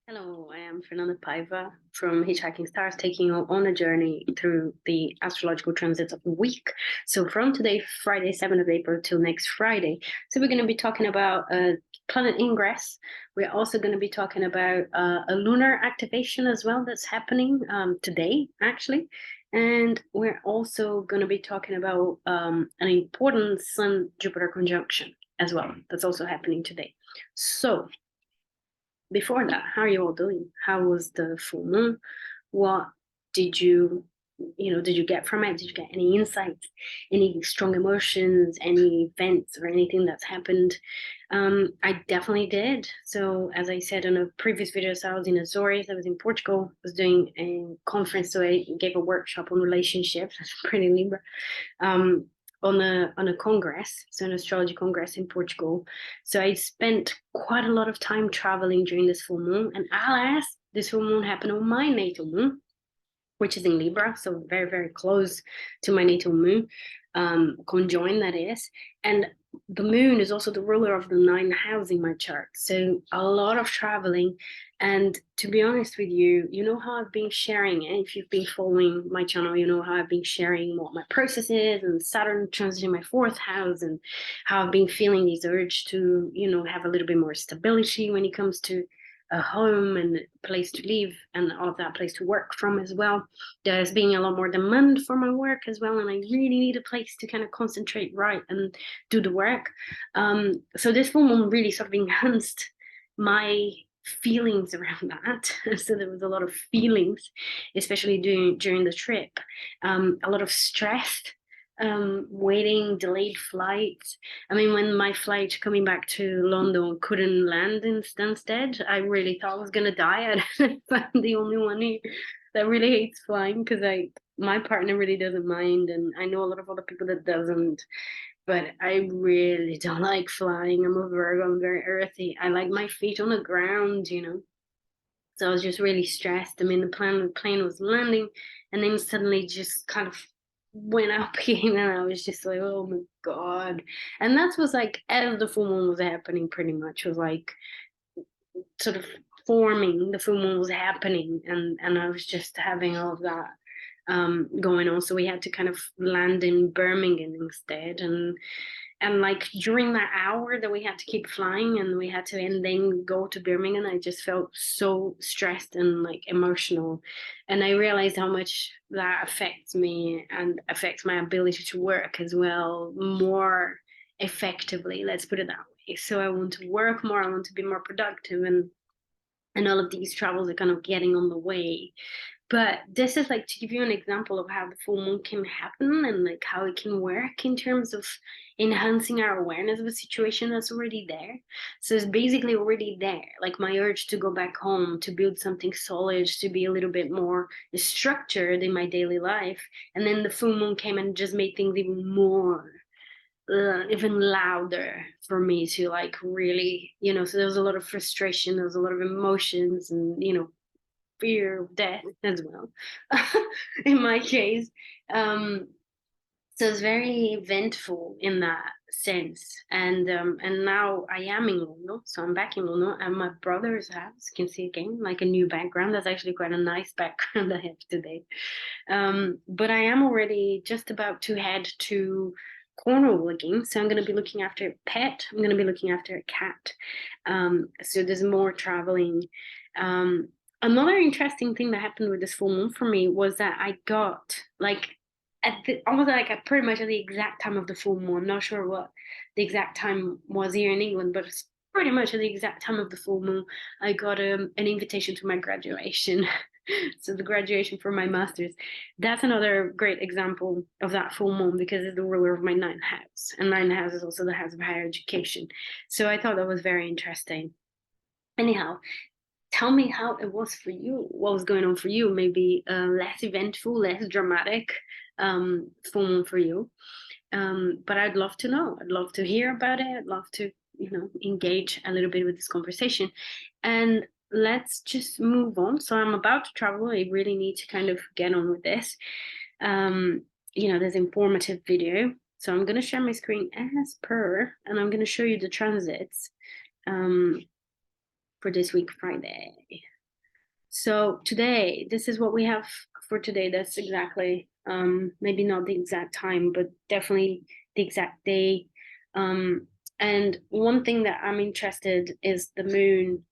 Hello, I am Fernanda Paiva from Hitchhiking Stars, taking you on a journey through the astrological transits of the week. So from today, Friday, 7th of April, till next Friday. So we're going to be talking about planet ingress. We're also going to be talking about a lunar activation as well that's happening today, actually. And we're also going to be talking about an important Sun-Jupiter conjunction as well. That's also happening today. So before that, how are you all doing? How was the full moon? What did did you get from it? Did you get any insights, any strong emotions, any events or anything that's happened? I definitely did. So as I said in a previous video, so I was in Azores, I was in Portugal, I was doing a conference, so I gave a workshop on relationships. That's pretty Libra. Um, on a congress, so an astrology congress in Portugal. So I spent quite a lot of time traveling during this full moon, and alas, this full moon happened on my natal moon, which is in Libra, so very, very close to my natal moon, conjoined that is. And the moon is also the ruler of the ninth house in my chart. So a lot of traveling. And to be honest with you, you know how I've been sharing, and if you've been following my channel, you know how I've been sharing what my process is and Saturn transiting my fourth house and how I've been feeling this urge to, have a little bit more stability when it comes to a home and a place to live and all of that, place to work from as well. There's being a lot more demand for my work as well, and I really need a place to kind of concentrate right and do the work. So this full moon really sort of enhanced my feelings around that. So there was a lot of feelings, especially during the trip, a lot of stress, waiting, delayed flights. I mean, when my flight coming back to London couldn't land instead, I really thought I was gonna die. I'm the only one here that really hates flying because my partner really doesn't mind, and I know a lot of other people that doesn't. But I really don't like flying. I'm a Virgo. I'm very earthy. I like my feet on the ground. So I was just really stressed. I mean, the plane was landing, and then suddenly just kind of went up again, and I was just like, oh my god. And that was like as the full moon was happening, pretty much was like sort of forming. The full moon was happening, and I was just having all of that going on. So we had to kind of land in Birmingham instead, and like during that hour that we had to keep flying and we had to and then go to Birmingham, I just felt so stressed and like emotional, and I realized how much that affects me and affects my ability to work as well more effectively, let's put it that way. So I want to work more, I want to be more productive, and all of these travels are kind of getting on the way. But this is like to give you an example of how the full moon can happen and like how it can work in terms of enhancing our awareness of a situation that's already there. So it's basically already there. Like my urge to go back home, to build something solid, to be a little bit more structured in my daily life. And then the full moon came and just made things even more even louder for me to like really, so there was a lot of frustration, there was a lot of emotions, and fear of death as well in my case. So it's very eventful in that sense. And now I am in London, so I'm back in London, and my brother's house, you can see again like a new background. That's actually quite a nice background I have today. But I am already just about to head to Cornwall again, so I'm going to be looking after a pet. I'm going to be looking after a cat. So there's more traveling. Another interesting thing that happened with this full moon for me was that I got like almost like at pretty much at the exact time of the full moon. I'm not sure what the exact time was here in England, but it's pretty much at the exact time of the full moon. I got an invitation to my graduation. So the graduation for my master's. That's another great example of that full moon because it's the ruler of my ninth house, and ninth house is also the house of higher education. So I thought that was very interesting. Anyhow, tell me how it was for you. What was going on for you? Maybe less eventful, less dramatic full moon for you. But I'd love to know. I'd love to hear about it. I'd love to, engage a little bit with this conversation. And let's just move on. So I'm about to travel. I really need to kind of get on with this. There's informative video. So I'm going to share my screen as per, and I'm going to show you the transits for this week, Friday. So today, this is what we have for today. That's exactly, maybe not the exact time, but definitely the exact day. And one thing that I'm interested is the moon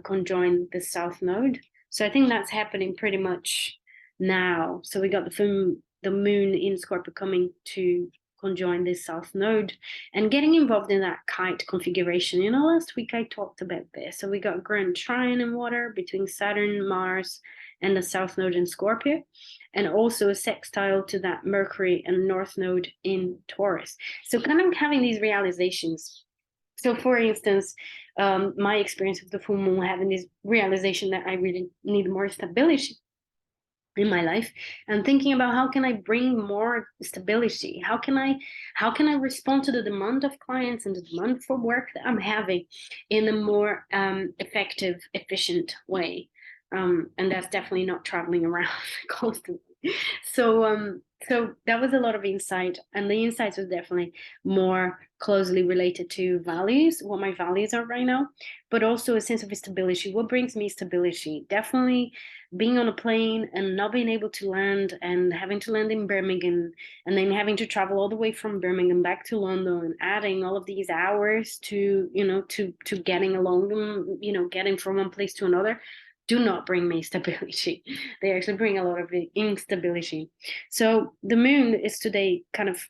conjoined the south node. So I think that's happening pretty much now. So we got the moon in Scorpio coming to conjoin this south node and getting involved in that kite configuration. Last week I talked about this. So we got grand trine in water between Saturn, Mars, and the south node in Scorpio, and also a sextile to that Mercury and north node in Taurus. So kind of having these realizations. So for instance, my experience of the full moon, having this realization that I really need more stability in my life, and thinking about how can I bring more stability, how can I respond to the demand of clients and the demand for work that I'm having in a more effective, efficient way. And that's definitely not traveling around constantly. So that was a lot of insight, and the insights was definitely more closely related to values, what my values are right now, but also a sense of stability. What brings me stability? Definitely being on a plane and not being able to land, and having to land in Birmingham, and then having to travel all the way from Birmingham back to London, and adding all of these hours to to getting along, getting from one place to another, do not bring me stability. They actually bring a lot of instability. So the moon is today kind of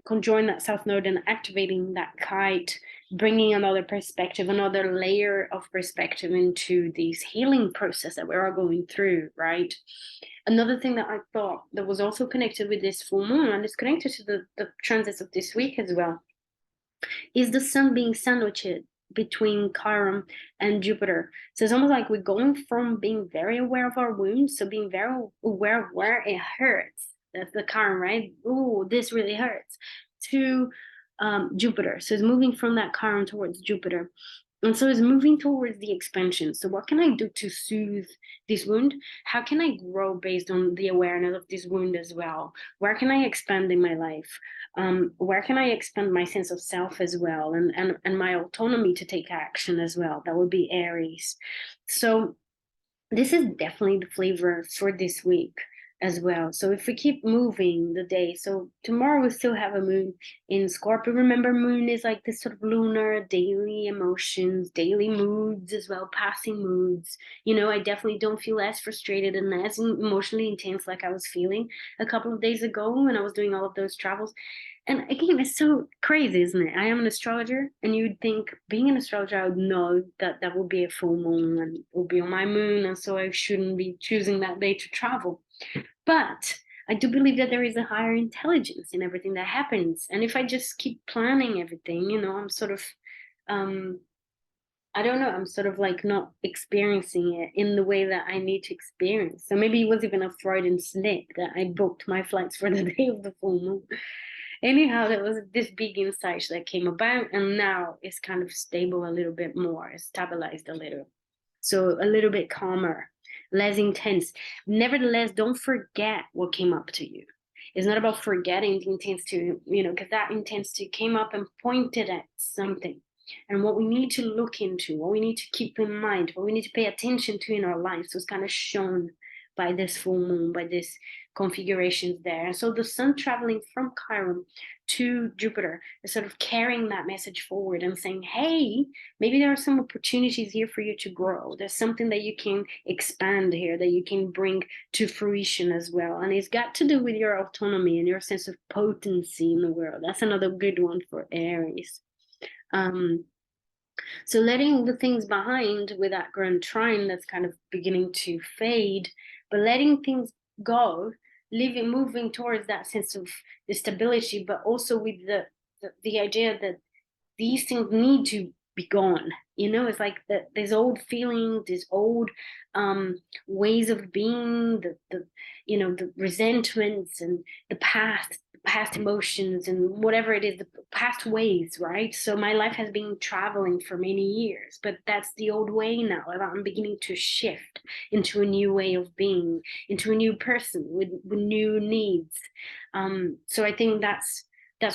conjoin that south node and activating that kite, bringing another perspective, another layer of perspective into this healing process that we're all going through, right? Another thing that I thought that was also connected with this full moon, and it's connected to the transits of this week as well, is the sun being sandwiched between Chiron and Jupiter. So it's almost like we're going from being very aware of our wounds, so being very aware of where it hurts. That's the Chiron, right? Oh, this really hurts. To Jupiter. So it's moving from that Chiron towards Jupiter. And so it's moving towards the expansion. So what can I do to soothe this wound? How can I grow based on the awareness of this wound as well? Where can I expand in my life? Where can I expand my sense of self as well, and my autonomy to take action as well? That would be Aries. So this is definitely the flavor for this week as well. So if we keep moving the day, so tomorrow we still have a moon in Scorpio. Remember, moon is like this sort of lunar daily emotions, daily moods as well, passing moods. I definitely don't feel as frustrated and as emotionally intense like I was feeling a couple of days ago when I was doing all of those travels. And again, it's so crazy, isn't it? I am an astrologer, and you'd think being an astrologer, I would know that that would be a full moon and it would be on my moon, and so I shouldn't be choosing that day to travel. But I do believe that there is a higher intelligence in everything that happens. And if I just keep planning everything, I'm sort of, I don't know, I'm sort of like not experiencing it in the way that I need to experience. So maybe it was even a Freudian slip that I booked my flights for the day of the full moon. Anyhow, there was this big insight that came about, and now it's kind of stable a little bit more, it's stabilized a little. So a little bit calmer, less intense. Nevertheless, don't forget what came up to you. It's not about forgetting the intensity, because that intensity came up and pointed at something. And what we need to look into, what we need to keep in mind, what we need to pay attention to in our lives was kind of shown by this full moon, by this configurations there. And so the sun traveling from Chiron to Jupiter is sort of carrying that message forward and saying, hey, maybe there are some opportunities here for you to grow. There's something that you can expand here, that you can bring to fruition as well. And it's got to do with your autonomy and your sense of potency in the world. That's another good one for Aries. So letting the things behind with that grand trine that's kind of beginning to fade, but letting things go, moving towards that sense of the stability, but also with the idea that these things need to be gone. It's like there's old feelings, these old ways of being, the resentments and the past emotions and whatever it is, the past ways, right? So my life has been traveling for many years, but that's the old way now. I'm beginning to shift into a new way of being, into a new person with new needs. So I think that's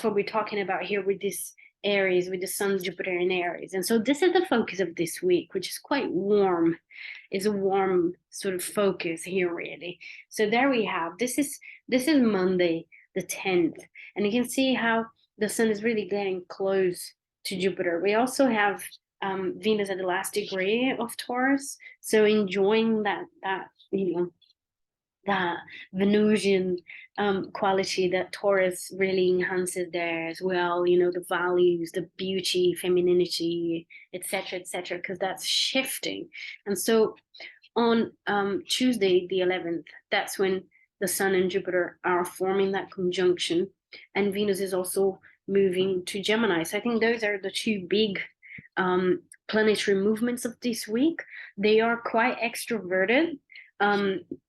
what we're talking about here with this Aries with the Sun, Jupiter in Aries. And so this is the focus of this week, which is quite warm. Is a warm sort of focus here, really. So there we have, this is Monday the 10th, and you can see how the Sun is really getting close to Jupiter. We also have Venus at the last degree of Taurus, so enjoying that that Venusian quality that Taurus really enhances there as well, the values, the beauty, femininity, etc., because that's shifting. And so on Tuesday, the 11th, that's when the Sun and Jupiter are forming that conjunction, and Venus is also moving to Gemini. So I think those are the two big planetary movements of this week. They are quite extroverted.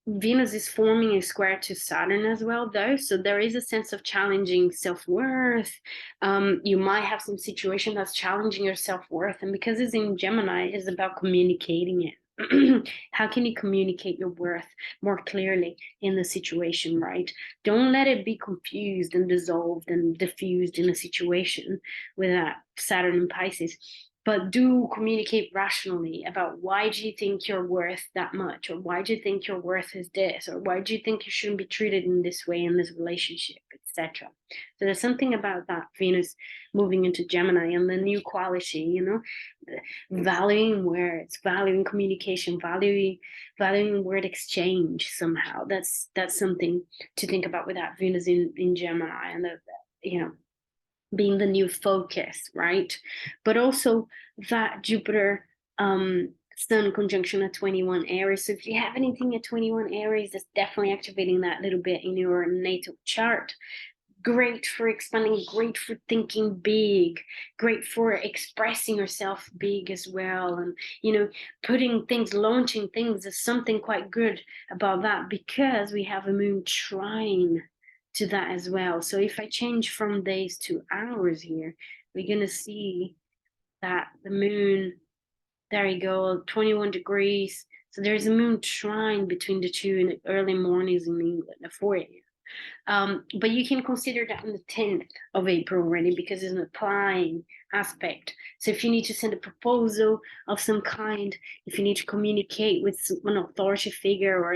Venus is forming a square to Saturn as well, though, so there is a sense of challenging self-worth. You might have some situation that's challenging your self-worth, and because it's in Gemini, it's about communicating it. How can you communicate your worth more clearly in the situation, right? Don't let it be confused and dissolved and diffused in a situation with that Saturn and Pisces, but do communicate rationally about why do you think you're worth that much, or why do you think your worth is this, or why do you think you shouldn't be treated in this way in this relationship, etc. So there's something about that Venus moving into Gemini and the new quality, valuing words, valuing communication, valuing word exchange somehow. That's something to think about with that Venus in Gemini, and being the new focus, right? But also that Jupiter Sun conjunction at 21 Aries. So if you have anything at 21 Aries, that's definitely activating that little bit in your natal chart. Great for expanding, great for thinking big, great for expressing yourself big as well. And, putting things, launching things is something quite good about that, because we have a moon trine to that as well. So if I change from days to hours here, we're going to see that the moon, there you go, 21 degrees. So there's a moon trine between the two in the early mornings in England at 4 a.m. But you can consider that on the 10th of April already, because it's an applying aspect. So if you need to send a proposal of some kind, if you need to communicate with an authority figure, or,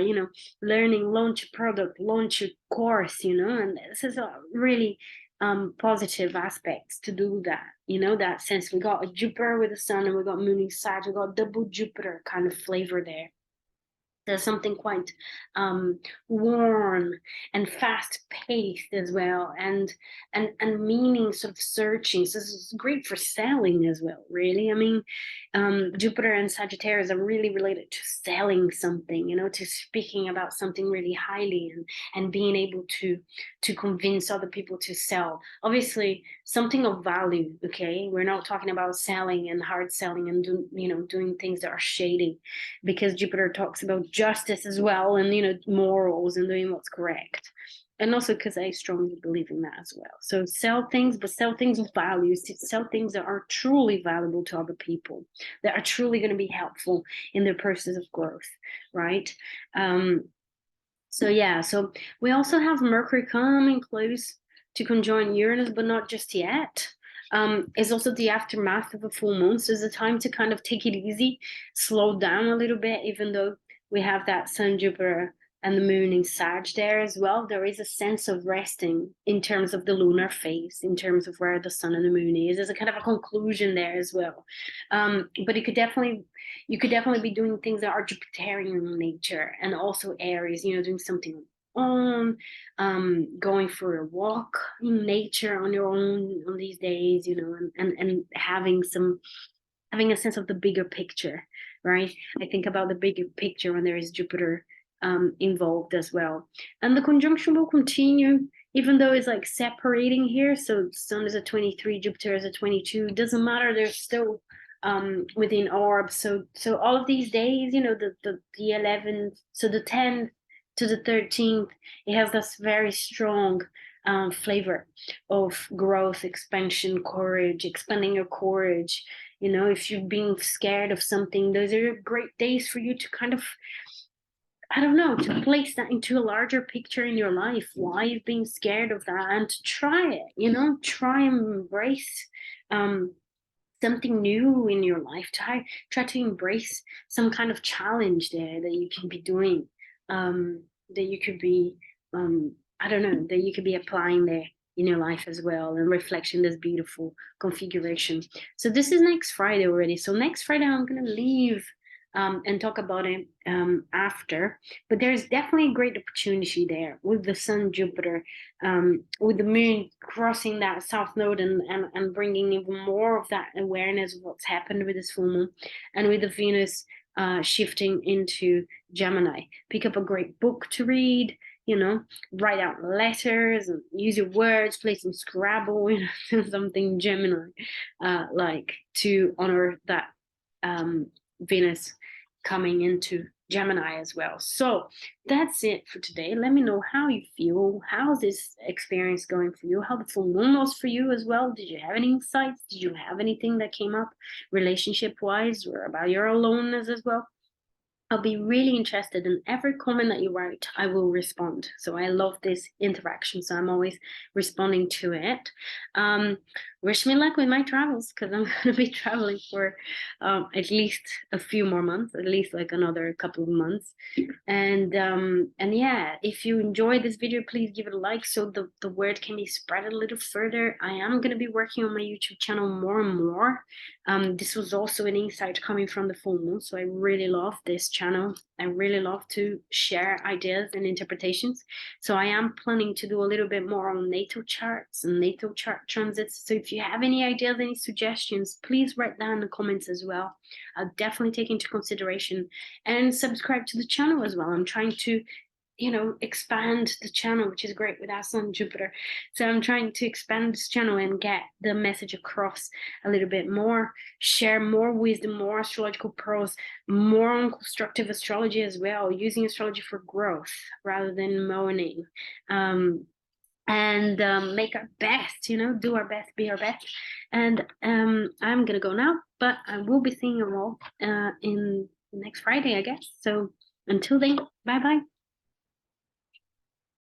learning, launch a product, launch a course, and this is a really positive aspects to do that, that sense. We got a Jupiter with the Sun, and we got Moon inside, we got double Jupiter kind of flavor there. There's something quite warm and fast-paced as well, and meaning sort of searching. So this is great for selling as well, really. I mean, Jupiter and Sagittarius are really related to selling something, to speaking about something really highly, and being able to convince other people to sell. Obviously, something of value, okay? We're not talking about selling and hard selling and doing things that are shady, because Jupiter talks about justice as well, and morals, and doing what's correct. And also because I strongly believe in that as well. So sell things, but sell things with values. Sell things that are truly valuable to other people, that are truly going to be helpful in their process of growth, right? So we also have Mercury coming close to conjoin Uranus, but not just yet. It's also the aftermath of a full moon, so it's a time to kind of take it easy, slow down a little bit, even though we have that Sun, Jupiter, and the moon in Sag there as well. There is a sense of resting in terms of the lunar phase, in terms of where the Sun and the moon is. There's a kind of a conclusion there as well. But you could definitely be doing things that are Jupiterian in nature, and also Aries, doing something on, going for a walk in nature on your own on these days, and having a sense of the bigger picture, right? I think about the bigger picture when there is Jupiter involved as well. And the conjunction will continue, even though it's like separating here. So Sun is at 23, Jupiter is at 22. Doesn't matter, they're still within orbs. So all of these days, the 11th, so the 10th to the 13th, it has this very strong flavor of growth, expansion, courage, expanding your courage. If you've been scared of something, those are great days for you to kind of, I don't know, to place that into a larger picture in your life, why you've been scared of that, and to try it, try and embrace something new in your life. Try to embrace some kind of challenge there that you can be doing, that you could be, I don't know, that you could be applying there in your life as well, and reflection this beautiful configuration. So this is next Friday already. So next Friday I'm gonna leave and talk about it after. But there's definitely a great opportunity there with the Sun Jupiter, with the Moon crossing that South Node and bringing even more of that awareness of what's happened with this full moon, and with the Venus shifting into Gemini. Pick up a great book to read. Write out letters and use your words, play some Scrabble, something Gemini, like, to honor that Venus coming into Gemini as well. So that's it for today. Let me know how you feel. How's this experience going for you? How the full moon was for you as well? Did you have any insights? Did you have anything that came up relationship-wise, or about your aloneness as well? I'll be really interested in every comment that you write. I will respond. So I love this interaction. So I'm always responding to it. Wish me luck with my travels, because I'm going to be traveling for at least a few more months, at least like another couple of months. And yeah, if you enjoyed this video, please give it a like so the word can be spread a little further. I am going to be working on my YouTube channel more and more. This was also an insight coming from the full moon, so I really love this channel. I really love to share ideas and interpretations. So I am planning to do a little bit more on natal charts and natal chart transits. So if you have any ideas, any suggestions, please write down in the comments as well. I'll definitely take into consideration, and subscribe to the channel as well. I'm trying to expand the channel, which is great with our Sun Jupiter. So I'm trying to expand this channel and get the message across a little bit more, share more wisdom, more astrological pearls, more on constructive astrology as well, using astrology for growth rather than moaning. And make our best, do our best, be our best. And I'm gonna go now, but I will be seeing you all in next Friday, I guess. So until then, bye bye.